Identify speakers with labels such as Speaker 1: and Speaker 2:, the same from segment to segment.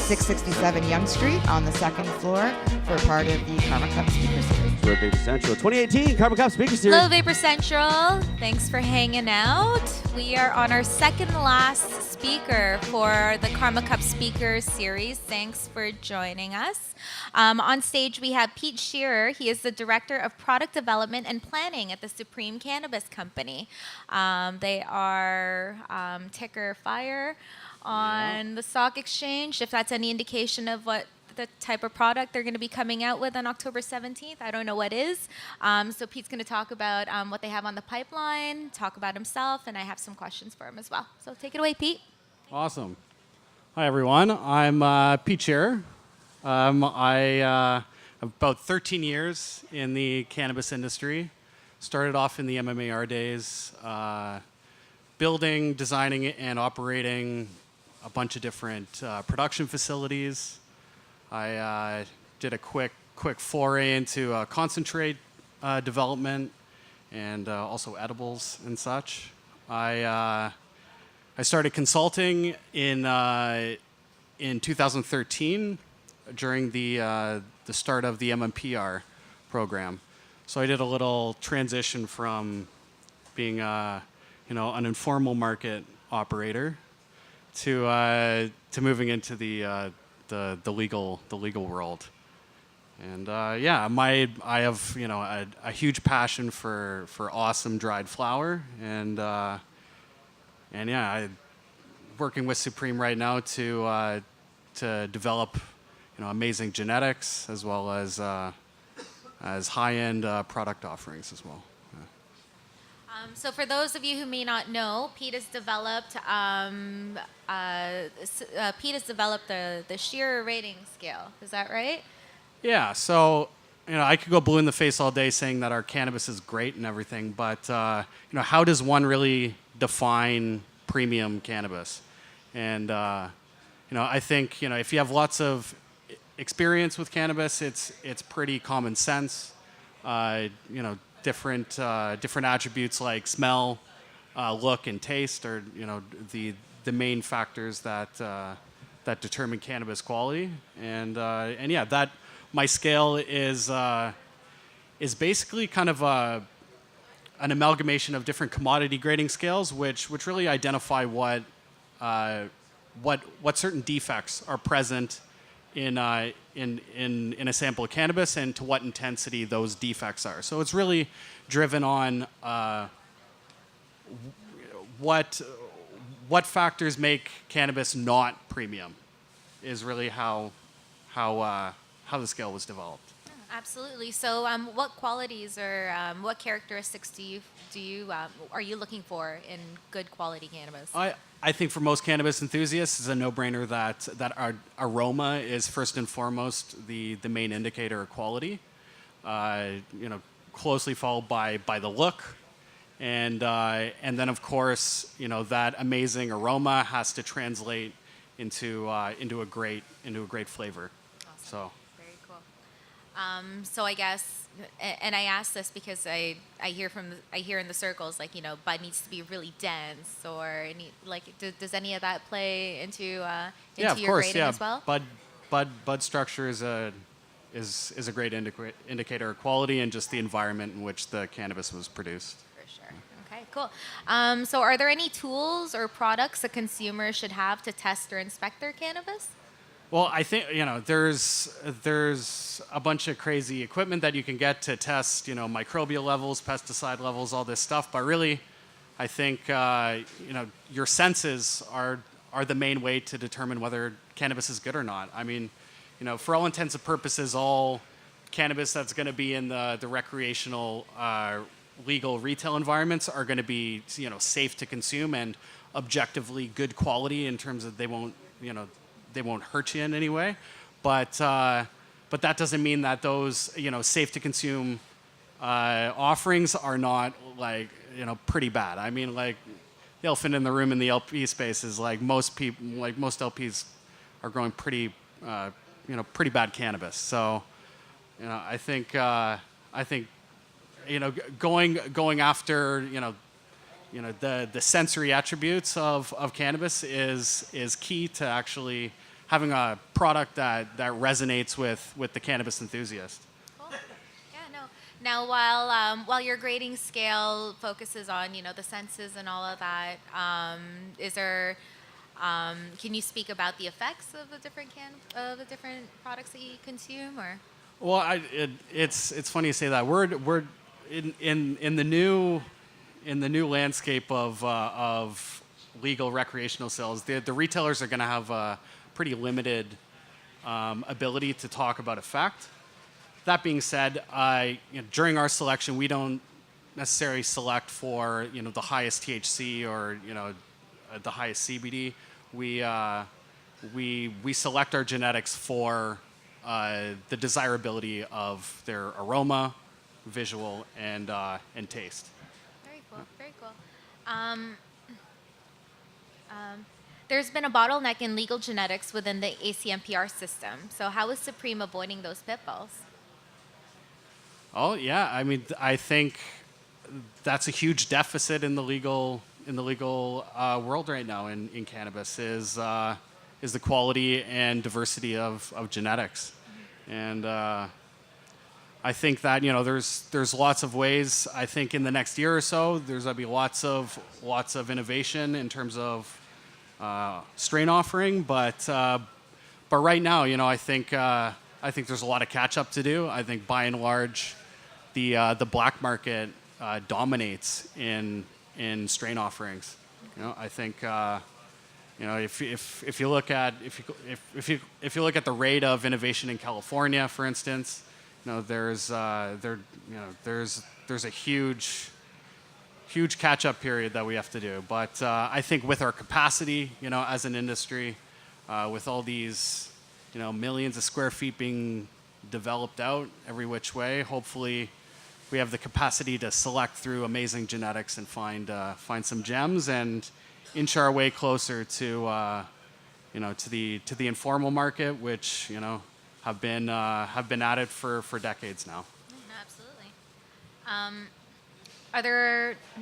Speaker 1: 667 Yonge Street on the second floor for part of the Karma Cup Speaker Series.
Speaker 2: We're at Vapor Central 2018 Karma Cup Speaker Series.
Speaker 3: Hello, Vapor Central. Thanks for hanging out. We are on our second last speaker for the Karma Cup Speaker Series. Thanks for joining us. On stage, we have Pete Shearer. He is the Director of Product Development and Planning at the Supreme Cannabis Company. They are ticker FIRE on the stock exchange, if that's any indication of what the type of product they're going to be coming out with on October 17th. I don't know what is. So Pete's going to talk about what they have on the pipeline, talk about himself, and I have some questions for him as well. So take it away, Pete.
Speaker 4: Awesome. Hi, everyone. I'm Pete Shearer. I have about 13 years in the cannabis industry. Started off in the MMAR days, building, designing, and operating a bunch of different production facilities. I did a quick foray into concentrate development and also edibles and such. I started consulting in 2013 during the start of the MMPR program. So I did a little transition from being an informal market operator to moving into the legal world. And I have a huge passion for awesome dried flower, and working with Supreme right now to develop amazing genetics as well as high-end product offerings as well.
Speaker 3: So for those of you who may not know, Pete has developed the Shearer rating scale. Is that right?
Speaker 4: Yeah. So I could go blue in the face all day saying that our cannabis is great and everything, but how does one really define premium cannabis? And I think if you have lots of experience with cannabis, it's pretty common sense. Different attributes like smell, look, and taste are the main factors that determine cannabis quality. And that my scale is basically kind of an amalgamation of different commodity grading scales, which really identify what certain defects are present in a sample of cannabis and to what intensity those defects are. So it's really driven on what factors make cannabis not premium is really how the scale was developed.
Speaker 3: Absolutely. So, what qualities or what characteristics are you looking for in good quality cannabis?
Speaker 4: I think for most cannabis enthusiasts, it's a no-brainer that our aroma is first and foremost the main indicator of quality. Closely followed by the look, and then of course that amazing aroma has to translate into a great flavor.
Speaker 3: Awesome.
Speaker 4: So.
Speaker 3: So I guess, and I ask this because I hear in the circles bud needs to be really dense, or does any of that play into your grading as well?
Speaker 4: Bud structure is a great indicator of quality and just the environment in which the cannabis was produced.
Speaker 3: For sure. Okay, cool. So are there any tools or products a consumer should have to test or inspect their cannabis?
Speaker 4: Well, I think there's a bunch of crazy equipment that you can get to test microbial levels, pesticide levels, all this stuff. But really, I think your senses are the main way to determine whether cannabis is good or not. I mean, for all intents and purposes, all cannabis that's going to be in the recreational, legal retail environments are going to be safe to consume and objectively good quality in terms of they won't hurt you in any way, but that doesn't mean that those safe to consume offerings are not pretty bad. I mean, the elephant in the room in the LP space is most LPs are growing pretty bad cannabis. So I think going after the sensory attributes of cannabis is key to actually having a product that resonates with the cannabis enthusiast.
Speaker 3: Cool. Yeah, no. Now, while your grading scale focuses on, the senses and all of that, is there? Can you speak about the effects of the different products that you consume, or?
Speaker 4: Well, it's funny you say that. We're in the new landscape of legal recreational sales. The retailers are going to have a pretty limited ability to talk about effect. That being said, during our selection, we don't necessarily select for the highest THC or the highest CBD. We select our genetics for the desirability of their aroma, visual, and taste.
Speaker 3: Very cool. Very cool. There's been a bottleneck in legal genetics within the ACMPR system. So how is Supreme avoiding those pitfalls?
Speaker 4: Oh yeah, I mean, I think that's a huge deficit in the legal world right now in cannabis is the quality and diversity of genetics, and I think that there's lots of ways. I think in the next year or so there's gonna be lots of innovation in terms of strain offering, but right now I think there's a lot of catch up to do. I think by and large the black market dominates in strain offerings. I think if you look at the rate of innovation in California, for instance, there's a huge catch up period that we have to do. But I think with our capacity, as an industry, with all these millions of square feet being developed out every which way, hopefully we have the capacity to select through amazing genetics and find some gems and inch our way closer to the informal market, which have been at it for decades now.
Speaker 3: Absolutely.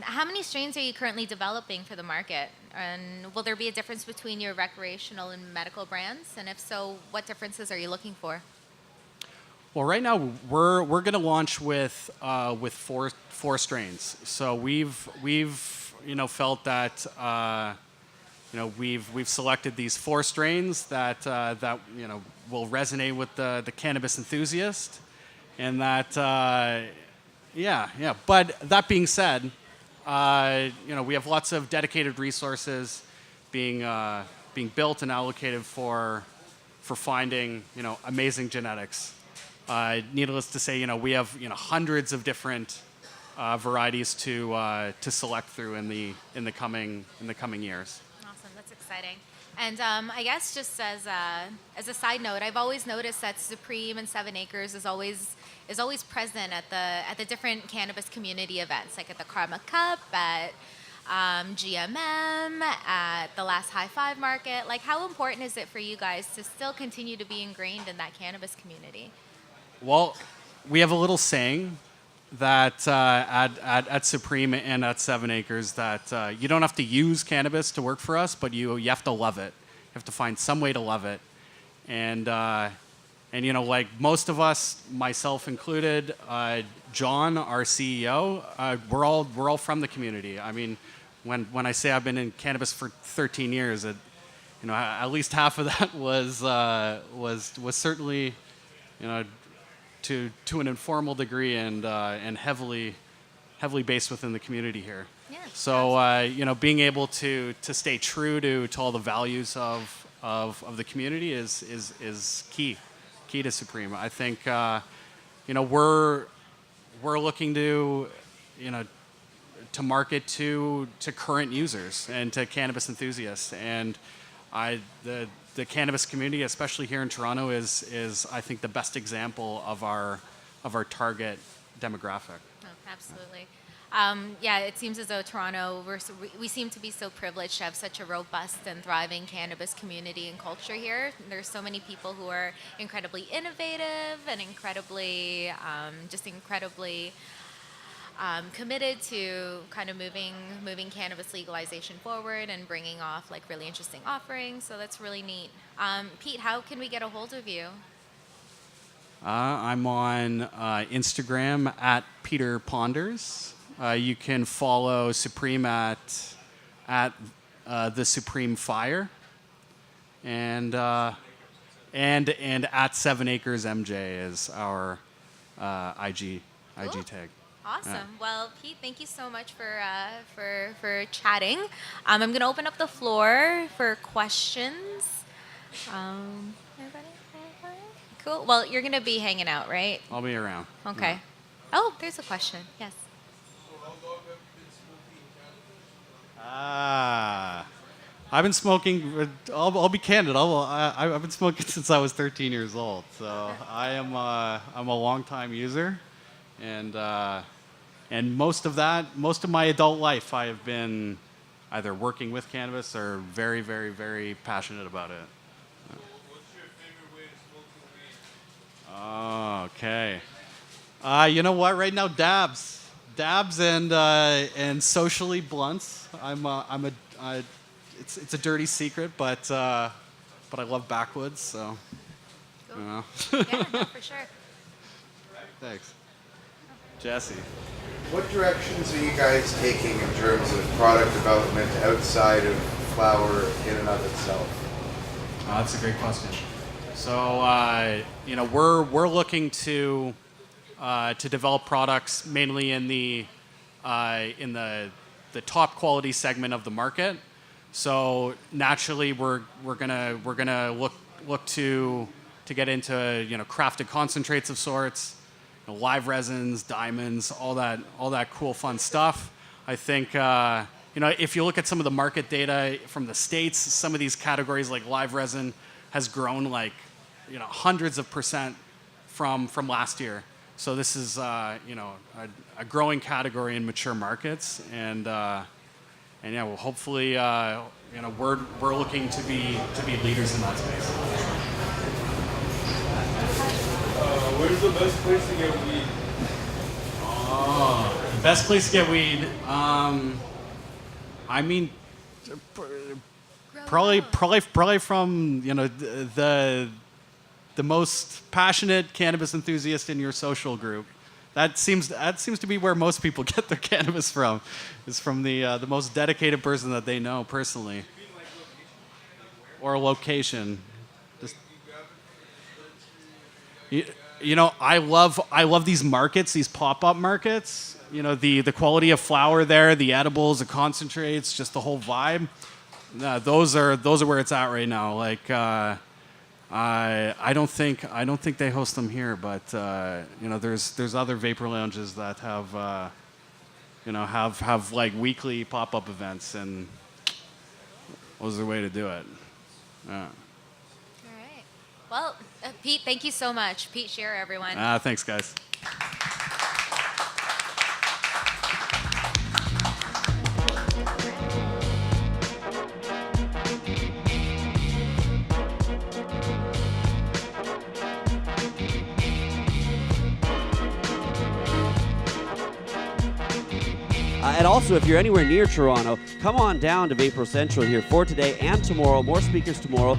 Speaker 3: How many strains are you currently developing for the market? And will there be a difference between your recreational and medical brands? And if so, what differences are you looking for?
Speaker 4: Well, right now we're going to launch with four strains. So we've felt that we've selected these four strains that will resonate with the cannabis enthusiast, and that But that being said, we have lots of dedicated resources being built and allocated for finding amazing genetics. Needless to say, we have hundreds of different varieties to select through in the coming years.
Speaker 3: Awesome, that's exciting. And I guess just as a side note, I've always noticed that Supreme and 7 Acres is always present at the different cannabis community events, like at the Karma Cup, at GMM, at the last High Five Market. Like, how important is it for you guys to still continue to be ingrained in that cannabis community?
Speaker 4: Well, we have a little saying that at Supreme and at 7 Acres that you don't have to use cannabis to work for us, but you have to love it. You have to find some way to love it. And like most of us, myself included, John, our CEO, we're all from the community. I mean, when I say I've been in cannabis for 13 years, at least half of that was certainly, to an informal degree and heavily based within the community here.
Speaker 3: Yeah,
Speaker 4: so being able to stay true to all the values of the community is key to Supreme. I think we're looking to market to current users and to cannabis enthusiasts, and the cannabis community, especially here in Toronto, is I think the best example of our target demographic.
Speaker 3: Oh, absolutely. It seems as though Toronto, we seem to be so privileged to have such a robust and thriving cannabis community and culture here. There's so many people who are incredibly innovative and incredibly committed to kind of moving cannabis legalization forward and bringing off like really interesting offerings. So that's really neat. Pete, how can we get a hold of you?
Speaker 4: I'm on Instagram at Peter Ponders. You can follow Supreme at the Supreme Fire, and at 7 Acres MJ is our IG
Speaker 3: Cool.
Speaker 4: tag.
Speaker 3: Awesome.
Speaker 4: Yeah.
Speaker 3: Well, Pete, thank you so much for chatting. I'm going to open up the floor for questions. Everybody? Cool. Well, you're going to be hanging out, right?
Speaker 4: I'll be around.
Speaker 3: Okay.
Speaker 4: Yeah.
Speaker 3: Oh, there's a question. Yes.
Speaker 4: I've been smoking. I'll be candid. I've been smoking since I was 13 years old. So I'm a long-time user, and most of my adult life, I have been either working with cannabis or very, very, very passionate about it.
Speaker 5: What's your favorite way to smoke weed?
Speaker 4: Oh, okay. You know what? Right now, dabs and socially blunts. It's a dirty secret, but I love backwoods, so.
Speaker 3: Cool.
Speaker 4: You know.
Speaker 3: Yeah, no, for sure.
Speaker 4: Thanks, Jesse.
Speaker 6: What directions are you guys taking in terms of product development outside of flower in and of itself?
Speaker 4: That's a great question. So we're looking to develop products mainly in the top quality segment of the market. So naturally, we're gonna look to get into crafted concentrates of sorts, live resins, diamonds, all that cool fun stuff. I think if you look at some of the market data from the States, some of these categories like live resin has grown like hundreds of % from last year. So this is a growing category in mature markets, and yeah, well, hopefully we're looking to be leaders in that space.
Speaker 5: Where's the best place to get weed?
Speaker 4: The best place to get weed. I mean, probably from the most passionate cannabis enthusiast in your social group. That seems to be where most people get their cannabis from. Is from the most dedicated person that they know personally. Or location. Just, I love these markets, these pop-up markets. The quality of flower there, the edibles, the concentrates, just the whole vibe. Those are where it's at right now. Like I don't think they host them here, but there's other vapor lounges that have have like weekly pop-up events, and those are the way to do it. Yeah.
Speaker 3: All right. Well, Pete, thank you so much. Pete Shearer, everyone.
Speaker 4: Thanks, guys.
Speaker 2: And also, if you're anywhere near Toronto, come on down to Vapor Central here for today and tomorrow. More speakers tomorrow.